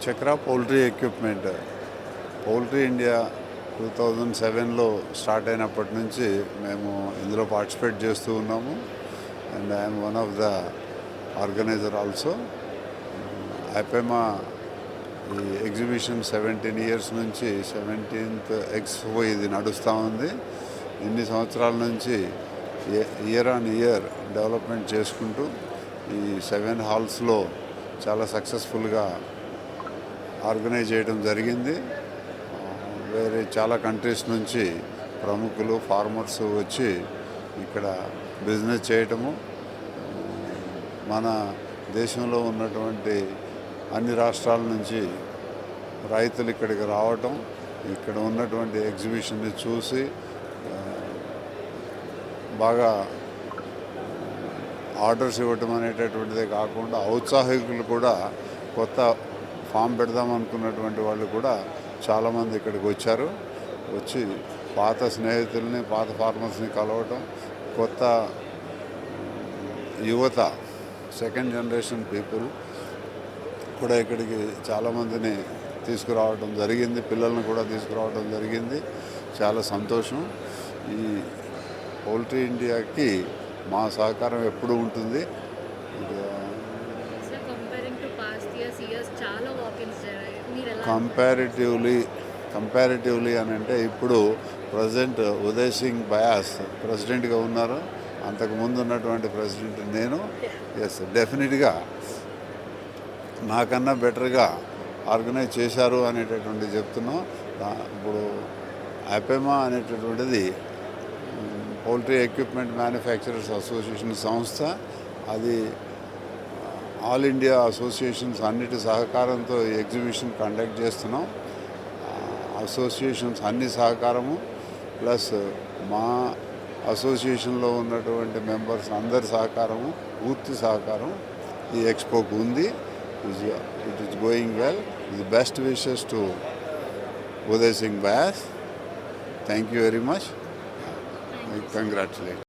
చక్ర poultry equipment poultry India 2007లో start అయినప్పటి నుంచి మేము ఇందులో పార్టిసిపేట్ చేస్తూ ఉన్నాము. And I'm one of the organizer also. IPEMA ఈ ఎగ్జిబిషన్ 17 ఇయర్స్ నుంచి 17th ఎక్స్పో ఇది నడుస్తూ ఉంది. ఇన్ని సంవత్సరాల నుంచి ఇయర్ ఆన్ ఇయర్ డెవలప్మెంట్ చేసుకుంటూ ఈ 7 హాల్స్లో చాలా సక్సెస్ఫుల్గా ఆర్గనైజ్ చేయడం జరిగింది. వేరే చాలా కంట్రీస్ నుంచి ప్రముఖులు ఫార్మర్స్ వచ్చి ఇక్కడ బిజినెస్ చేయటము, మన దేశంలో ఉన్నటువంటి అన్ని రాష్ట్రాల నుంచి రైతులు ఇక్కడికి రావటం, ఇక్కడ ఉన్నటువంటి ఎగ్జిబిషన్ని చూసి బాగా ఆర్డర్స్ ఇవ్వటం అనేటటువంటిదే కాకుండా ఔత్సాహికులు కూడా కొత్త ఫామ్ పెడదాం అనుకున్నటువంటి వాళ్ళు కూడా చాలామంది ఇక్కడికి వచ్చి పాత స్నేహితుల్ని పాత ఫార్మర్స్ని కలవటం, కొత్త యువత సెకండ్ జనరేషన్ పీపుల్ కూడా ఇక్కడికి చాలామందిని తీసుకురావడం జరిగింది, పిల్లల్ని కూడా తీసుకురావడం జరిగింది. చాలా సంతోషం. ఈ పౌల్ట్రీ ఇండియాకి మా సహకారం ఎప్పుడూ ఉంటుంది. కంపారిటివ్లీ అని అంటే ఇప్పుడు ప్రజెంట్ ఉదయ్ సింగ్ బయాస్ ప్రెసిడెంట్గా ఉన్నారు. అంతకుముందు ఉన్నటువంటి ప్రెసిడెంట్ నేను. ఎస్, డెఫినెట్గా నాకన్నా బెటర్గా ఆర్గనైజ్ చేశారు అనేటటువంటి చెప్తున్నాం. ఇప్పుడు ఐపెమా అనేటటువంటిది పౌల్ట్రీ ఎక్విప్మెంట్ మ్యానుఫ్యాక్చరర్స్ అసోసియేషన్ సంస్థ. అది ఆల్ ఇండియా అసోసియేషన్స్ అన్నిటి సహకారంతో ఈ ఎగ్జిబిషన్ కండక్ట్ చేస్తున్నాం. అసోసియేషన్స్ అన్ని సహకారము ప్లస్ మా అసోసియేషన్లో ఉన్నటువంటి మెంబర్స్ అందరి సహకారము, పూర్తి సహకారం ఈ ఎక్స్పోకు ఉంది. It is going well. The best wishes to Uday Singh bias. Thank you very much. Congratulate.